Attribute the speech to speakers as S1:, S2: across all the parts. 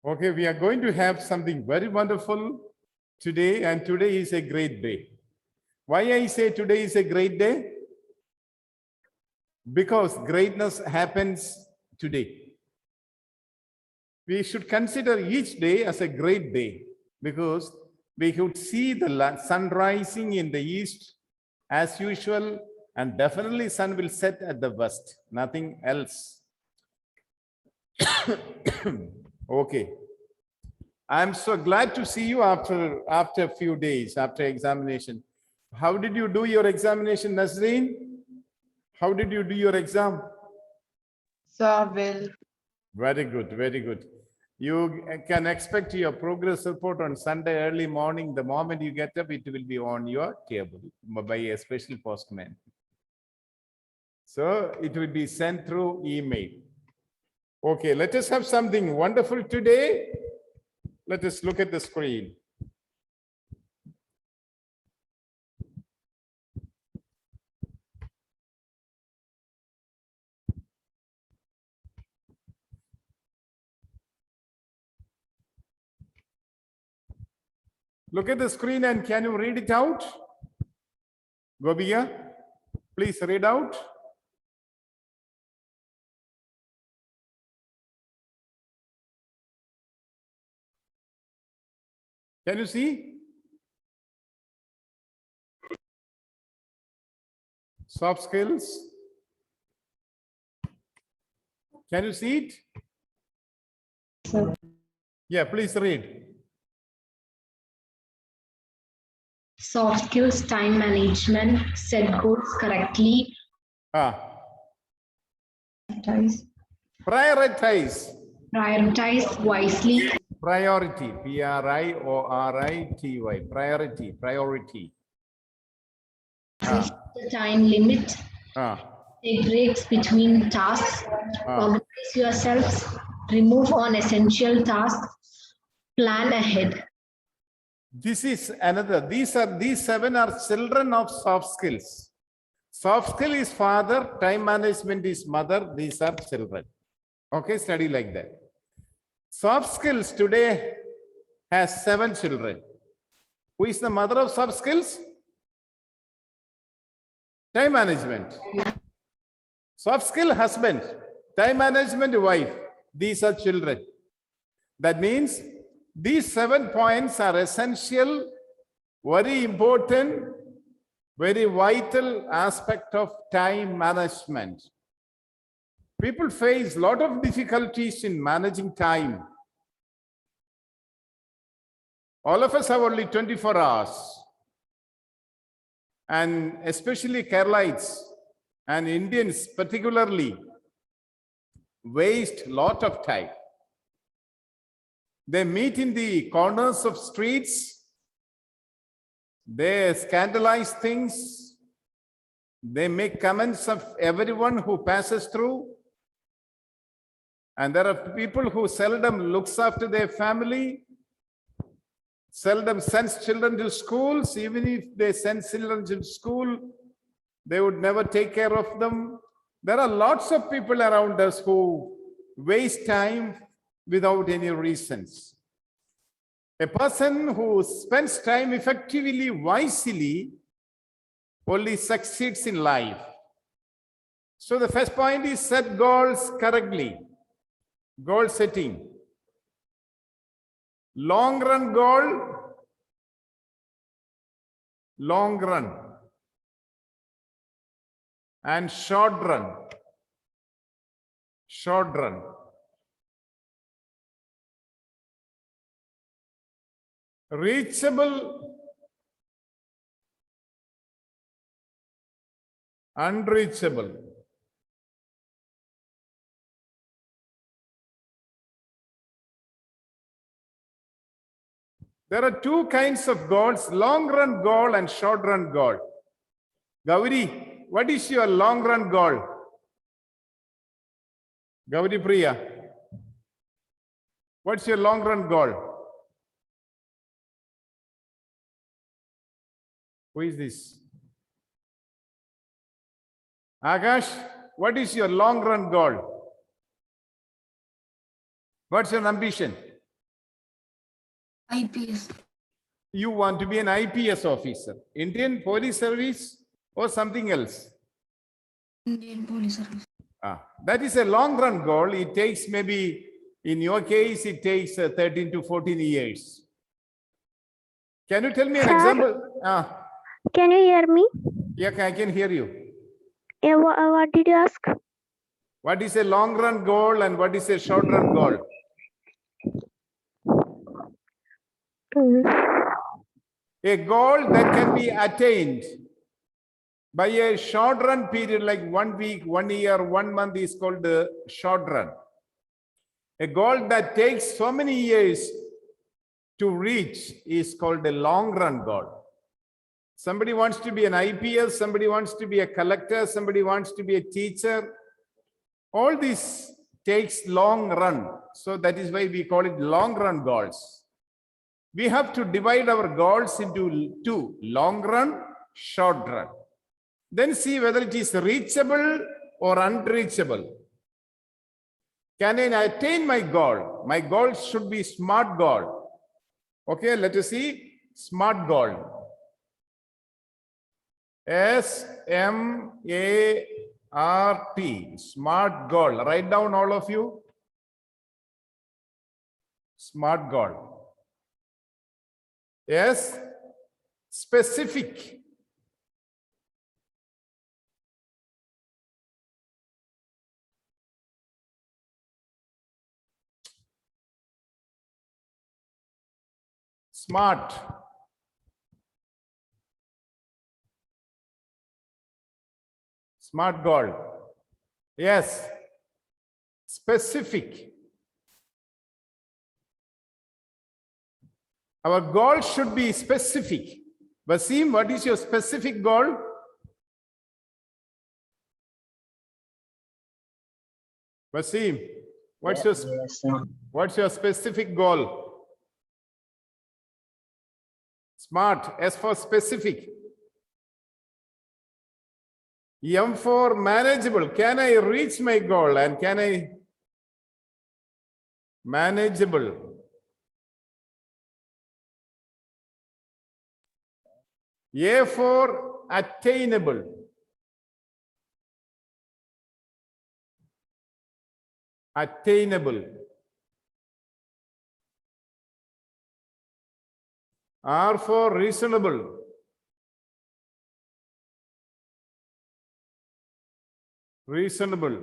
S1: Okay, we are going to have something very wonderful today, and today is a great day. Why I say today is a great day? Because greatness happens today. We should consider each day as a great day because we could see the sun rising in the east as usual, and definitely sun will set at the west, nothing else. Okay. I'm so glad to see you after a few days, after examination. How did you do your examination, Nazreen? How did you do your exam?
S2: So well.
S1: Very good, very good. You can expect your progress report on Sunday early morning. The moment you get up, it will be on your table by a special postman. So it will be sent through email. Okay, let us have something wonderful today. Let us look at the screen. Look at the screen and can you read it out? Gobiya, please read out. Can you see? Soft skills. Can you see it?
S2: Sir.
S1: Yeah, please read.
S3: Soft skills, time management, set goals correctly.
S1: Prioritize.
S3: Prioritize wisely.
S1: Priority. Priority. Priority.
S3: The time limit. Take breaks between tasks. Organize yourselves. Remove unessential tasks. Plan ahead.
S1: This is another. These 7 are children of soft skills. Soft skill is father, time management is mother. These are children. Okay, study like that. Soft skills today has 7 children. Who is the mother of soft skills? Time management. Soft skill husband. Time management wife. These are children. That means these 7 points are essential, very important, very vital aspect of time management. People face a lot of difficulties in managing time. All of us have only 24 hours. And especially Keralites and Indians particularly waste a lot of time. They meet in the corners of streets. They scandalize things. They make comments of everyone who passes through. And there are people who seldom looks after their family, seldom sends children to schools. Even if they send children to school, they would never take care of them. There are lots of people around us who waste time without any reasons. A person who spends time effectively, wisely, only succeeds in life. So the first point is set goals correctly. Goal setting. Long run goal, long run, and short run, short run. Reachable, unreachable. There are 2 kinds of goals, long run goal and short run goal. Gauri, what is your long run goal? Gauri Priya, what's your long run goal? Who is this? Akash, What is your long run goal? What's your ambition?
S4: IPS.
S1: You want to be an IPS officer, Indian Police Service or something else?
S4: Indian Police Service.
S1: That is a long run goal. It takes maybe, in your case, it takes 13 to 14 years. Can you tell me an
S5: Sir?
S1: example?
S5: Can you hear me?
S1: Yeah, I can hear you.
S5: Yeah, what did you ask?
S1: What is a long run goal and what is a short run goal? A goal that can be attained by a short run period like 1 week, 1 year, 1 month is called the short run. A goal that takes so many years to reach is called a long run goal. Somebody wants to be an IPS, somebody wants to be a collector, somebody wants to be a teacher. All this takes long run. So that is why we call it long run goals. We have to divide our goals into two, long run, short run. Then see whether it is reachable or unreachable. Can I attain my goal? My goal should be SMART goal. Okay, let us see SMART goal. SMART, SMART goal. Write down all of you. SMART goal. Yes, specific. Smart. Smart goal. Yes. Specific. Our goal should be specific. Wasim, what is your specific goal? Wasim, what's your specific goal? Smart, S for specific. M for manageable. Can I reach my goal and can I manageable? A for attainable. Attainable. R for reasonable. Reasonable.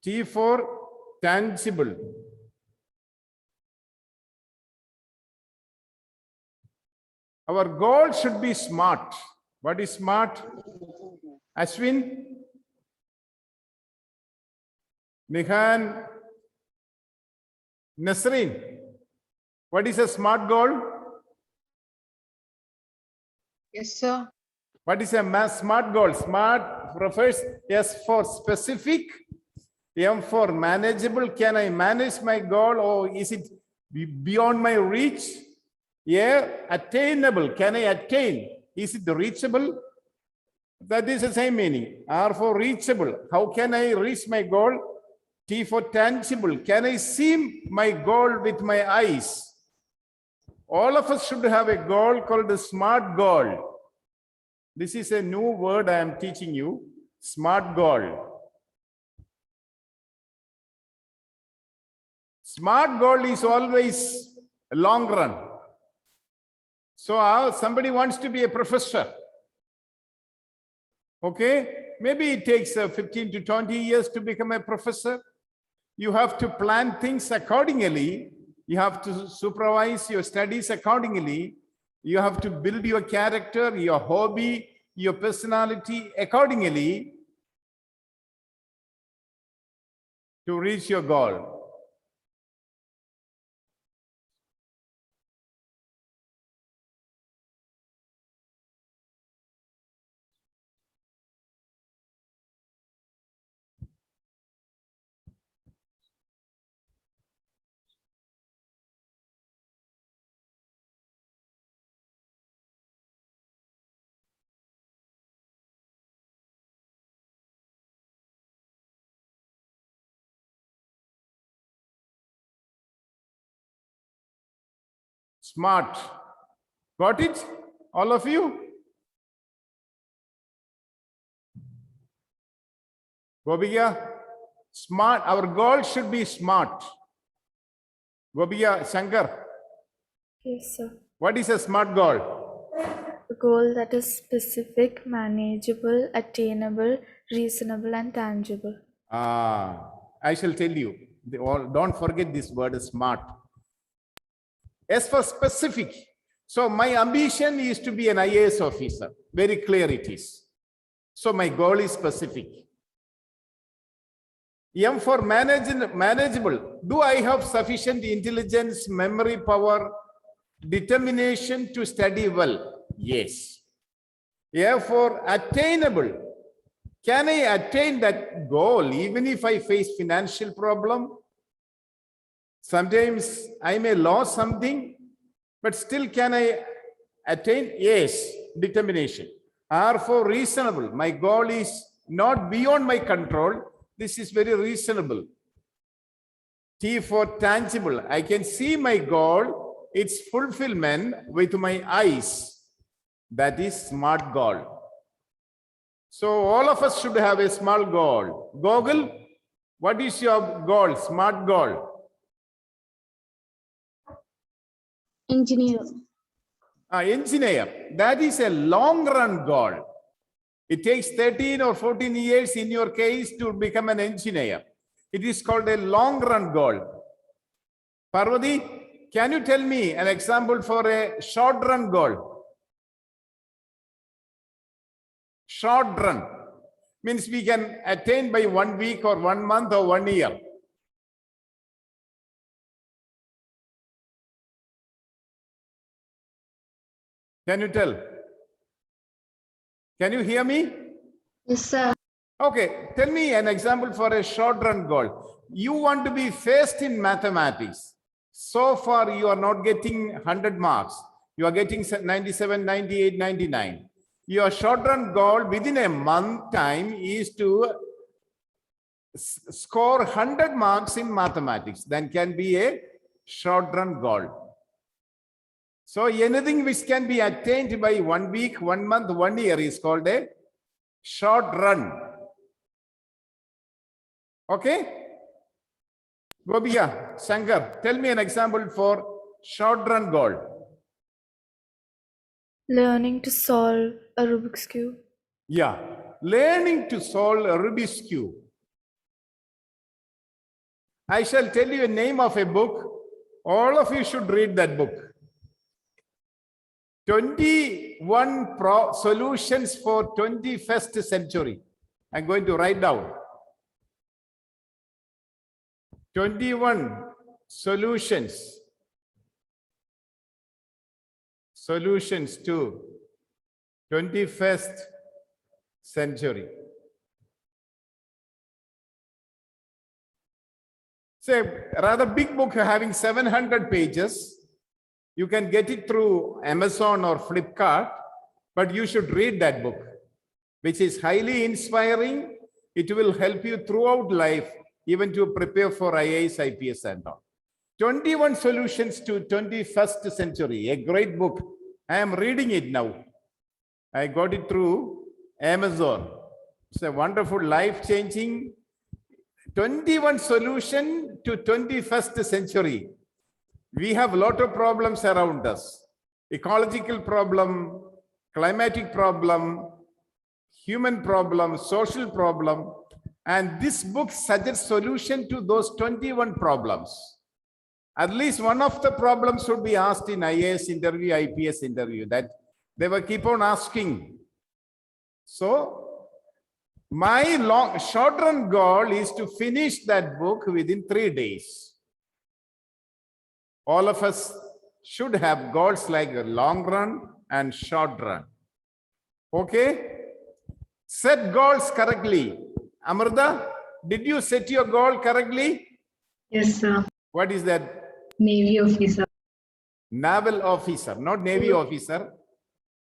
S1: T for tangible. Our goal should be smart. What is smart? Ashwin? Nihan? Nasreen? What is a smart goal?
S2: Yes, sir.
S1: What is a smart goal? Smart refers S for specific, M for manageable. Can I manage my goal or is it beyond my reach? Yeah, attainable. Can I attain? Is it reachable? That is the same meaning. R for reachable. How can I reach my goal? T for tangible. Can I see my goal with my eyes? All of us should have a goal called the SMART goal. This is a new word I am teaching you. SMART goal. SMART goal is always a long run. So somebody wants to be a professor. Okay, maybe it takes 15 to 20 years to become a professor. You have to plan things accordingly. You have to supervise your studies accordingly. You have to build your character, your hobby, your personality accordingly to reach your goal. Smart. Got it? All of you? Gobiya, smart. Our goal should be smart. Gobiya, Shankar,
S6: Yes, sir.
S1: what is a smart goal?
S6: A goal that is specific, manageable, attainable, reasonable, and tangible.
S1: I shall tell you. Don't forget this word smart. As for specific, so my ambition is to be an IAS officer. Very clear it is. So my goal is specific. M for manageable. Do I have sufficient intelligence, memory power, determination to study well? Yes. A for attainable. Can I attain that goal even if I face financial problem? Sometimes I may lose something, but still can I attain? Yes, determination. R for reasonable. My goal is not beyond my control. This is very reasonable. T for tangible. I can see my goal, its fulfillment with my eyes. That is smart goal. So all of us should have a small goal. Google, what is your goal, smart goal?
S5: Engineer.
S1: Engineer. That is a long run goal. It takes 13 or 14 years in your case to become an engineer. It is called a long run goal. Parvati, can you tell me an example for a short run goal? Short run means we can attain by 1 week or 1 month or 1 year. Can you tell? Can you hear me?
S3: Yes, sir.
S1: Okay, tell me an example for a short run goal. You want to be first in mathematics. So far, you are not getting 100 marks. You are getting 97, 98, 99. Your short run goal within a month time is to score 100 marks in mathematics. Then can be a short run goal. So anything which can be attained by 1 week, 1 month, 1 year is called a short run. Okay? Gobiya, Shankar, tell me an example for short run goal.
S6: Learning to solve a Rubik's Cube.
S1: Yeah, learning to solve a Rubik's Cube. I shall tell you a name of a book. All of you should read that book. 21 solutions for 21st century. I'm going to write down. 21 solutions. Solutions to 21st century. It's a rather big book having 700 pages. You can get it through Amazon or Flipkart, but you should read that book, which is highly inspiring. It will help you throughout life, even to prepare for IAS, IPS and all. 21 solutions to 21st century, a great book. I am reading it now. I got it through Amazon. It's a wonderful, life-changing 21 solution to 21st century. We have a lot of problems around us. Ecological problem, climatic problem, human problem, social problem. And this book suggests solution to those 21 problems. At least one of the problems should be asked in IAS interview, IPS interview, that they will keep on asking. So my short run goal is to finish that book within 3 days. All of us should have goals like a long run and short run. Okay? Set goals correctly. Amrita, did you set your goal correctly?
S3: Yes, sir.
S1: What is that?
S3: Navy officer.
S1: Naval officer, not Navy officer.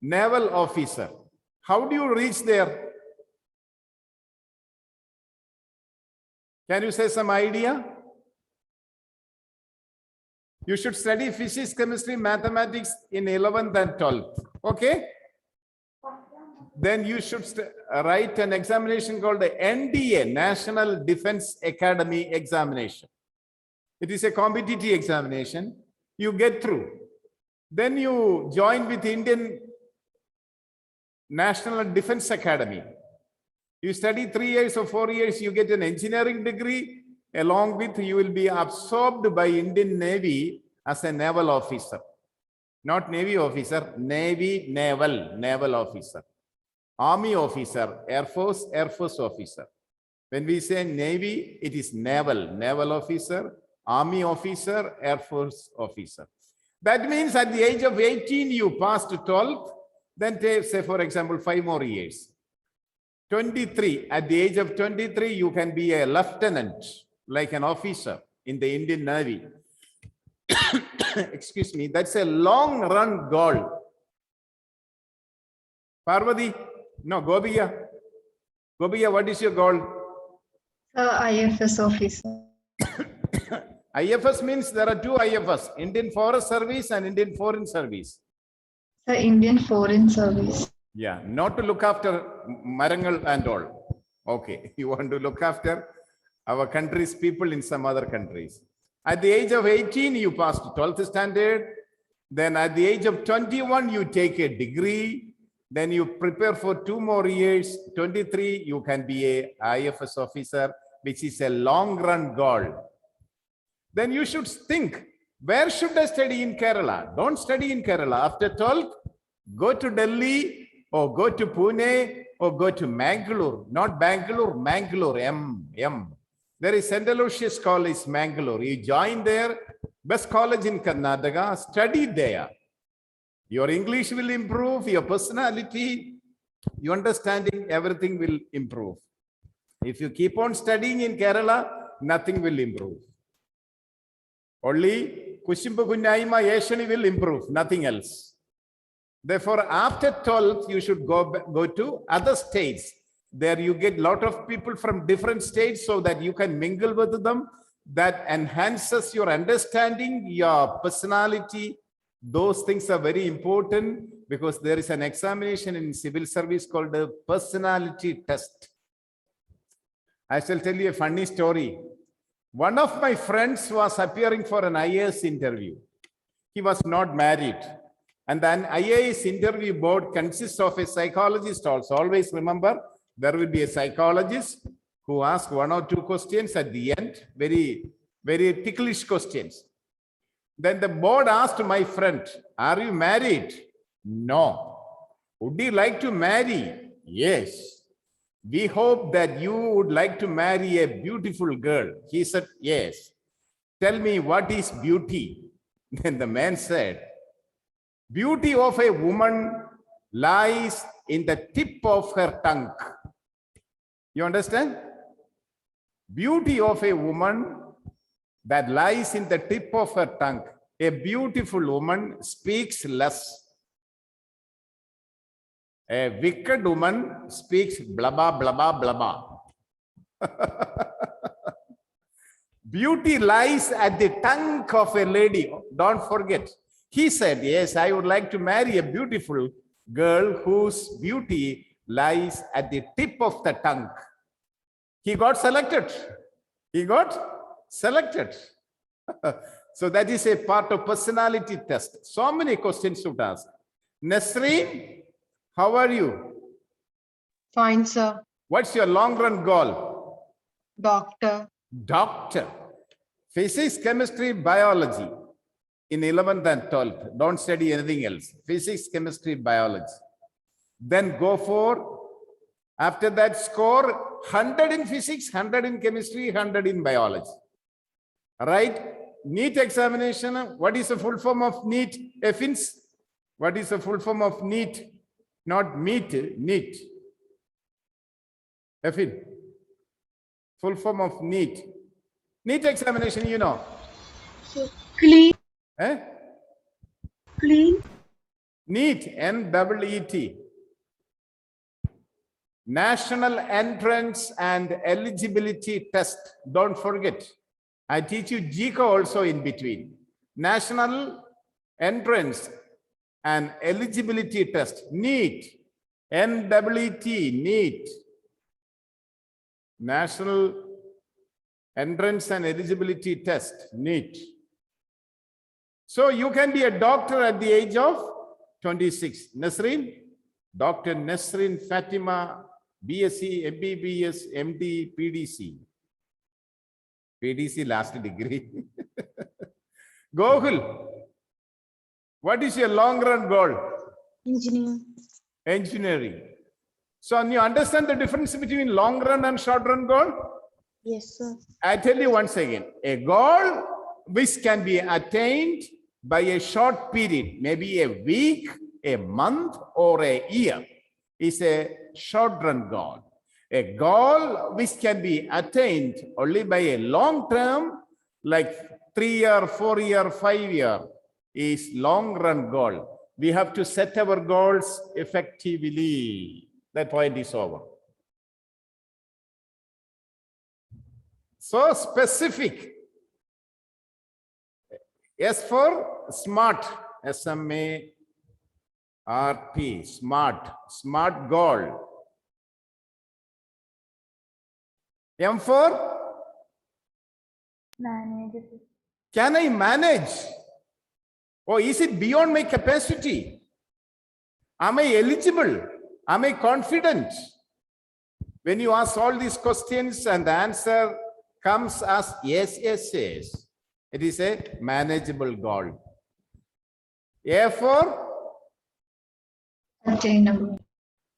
S1: Naval officer. How do you reach there? Can you say some idea? You should study physics, chemistry, mathematics in 11th and 12th. Okay? Then you should write an examination called the NDA, National Defense Academy Examination. It is a competitive examination. You get through. Then you join with Indian National Defense Academy. You study 3 years or 4 years, you get an engineering degree. Along with, you will be absorbed by Indian Navy as a naval officer. Not Navy officer, Navy, naval officer. Army officer, Air Force officer. When we say Navy, it is naval officer, Army officer, Air Force officer. That means at the age of 18, you passed 12th, then take, say, for example, 5 more years. 23, at the age of 23, you can be a lieutenant, like an officer in the Indian Navy. Excuse me, that's a long run goal. Parvati, no, Gobiya. Gobiya, what is your goal?
S3: IFS officer.
S1: IFS means there are 2 IFS, Indian Forest Service and Indian Foreign Service.
S3: The Indian Foreign Service.
S1: Yeah, not to look after Marangal and all. Okay, you want to look after our country's people in some other countries. At the age of 18, you passed 12th standard. Then at the age of 21, you take a degree. Then you prepare for 2 more years. 23, you can be a IFS officer, which is a long run goal. Then you should think, where should I study in Kerala? Don't study in Kerala. After 12th, go to Delhi or go to Pune or go to Mangalore. Not Bangalore, Mangalore, M. There is St. Aloysius College, Mangalore. You join there, best college in Karnataka, study there. Your English will improve, your personality, your understanding, everything will improve. If you keep on studying in Kerala, nothing will improve. Only Kushimbu Kunyaima Yeshani will improve, nothing else. Therefore, after 12th, you should go to other states. There you get a lot of people from different states so that you can mingle with them. That enhances your understanding, your personality. Those things are very important because there is an examination in civil service called the personality test. I shall tell you a funny story. One of my friends was appearing for an IAS interview. He was not married. And then IAS interview board consists of a psychologist also. Always remember, there will be a psychologist who asks 1 or 2 questions at the end, very, very ticklish questions. Then the board asked my friend, are you married? No. Would you like to marry? Yes. We hope that you would like to marry a beautiful girl. He said, yes. Tell me, what is beauty? Then the man said, beauty of a woman lies in the tip of her tongue. You understand? Beauty of a woman that lies in the tip of her tongue. A beautiful woman speaks less. A wicked woman speaks blabba, blabba, blabba. Beauty lies at the tongue of a lady. Don't forget. He said, yes, I would like to marry a beautiful girl whose beauty lies at the tip of the tongue. He got selected. He got selected. So that is a part of personality test. So many questions to ask. Nasreen, how are you?
S2: Fine, sir.
S1: What's your long run goal?
S2: Doctor.
S1: Doctor. Physics, chemistry, biology. In 11th and 12th. Don't study anything else. Physics, chemistry, biology. Then go for, after that score 100 in physics, 100 in chemistry, 100 in biology. Right? NEET examination. What is the full form of NEET? Effins? What is the full form of NEET? Not meet, NEET. Effin? Full form of NEET. NEET examination, you know.
S5: So clean.
S1: Eh?
S5: Clean.
S1: NEET, N-E-E-T. National Entrance and Eligibility Test. Don't forget. I teach you GECO also in between. National Entrance and Eligibility Test, NEET, NEET, NEET. National Entrance and Eligibility Test, NEET. So you can be a doctor at the age of 26. Nasreen, Dr. Nasreen Fatima, BSc, MBBS, MD, PDC. PDC last degree. Gohul, what is your long run goal?
S5: Engineer.
S1: Engineering. So you understand the difference between long run and short run goal?
S5: Yes, sir.
S1: I tell you once again, a goal which can be attained by a short period, maybe a week, a month, or a year, is a short run goal. A goal which can be attained only by a long term, like 3-year, 4-year, 5-year, is long run goal. We have to set our goals effectively. That point is over. So specific. S for smart, SMART, smart goal. M for
S6: Manageable.
S1: can I manage? Or is it beyond my capacity? Am I eligible? Am I confident? When you ask all these questions and the answer comes as yes, yes, yes, it is a manageable goal. A for
S3: Attainable.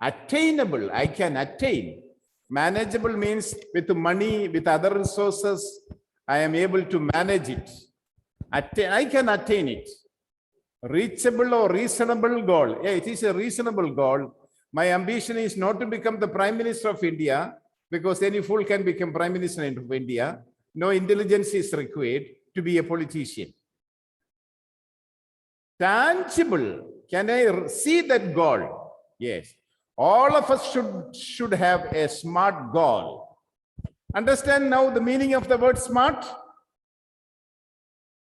S1: attainable, I can attain. Manageable means with money, with other resources, I am able to manage it. I can attain it. Reachable or reasonable goal. Yeah, it is a reasonable goal. My ambition is not to become the Prime Minister of India, because any fool can become Prime Minister of India. No intelligence is required to be a politician. Tangible. Can I see that goal? Yes. All of us should have a smart goal. Understand now the meaning of the word smart?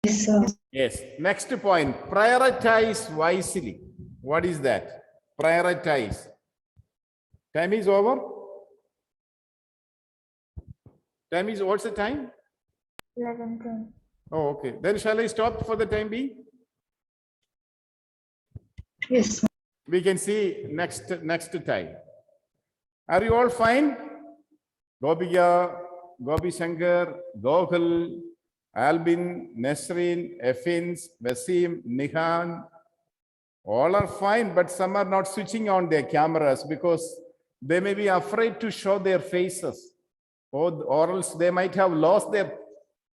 S3: Yes, sir.
S1: Yes. Next point, prioritize wisely. What is that? Prioritize. Time is over. Time is, what's the time?
S6: 11:10.
S1: Oh, okay. Then shall I stop for the time being?
S3: Yes, sir.
S1: We can see next time. Are you all fine? Gopiya, Gopi Shankar, Gohal, Albin, Nasreen, Effins, Wasim, Nihan, all are fine, but some are not switching on their cameras because they may be afraid to show their faces, or else they might have lost their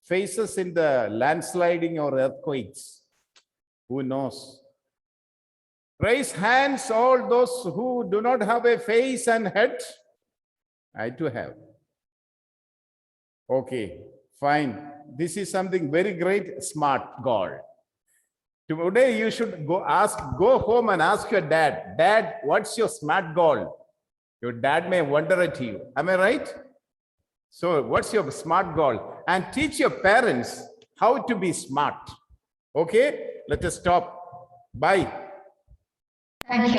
S1: faces in the landsliding or earthquakes. Who knows? Raise hands, all those who do not have a face and head. I too have. Okay, fine. This is something very great, smart goal. Today you should go home and ask your dad, Dad, what's your smart goal? Your dad may wonder at you. Am I right? So what's your smart goal? And teach your parents how to be smart. Okay, let us stop. Bye.
S3: Thank you.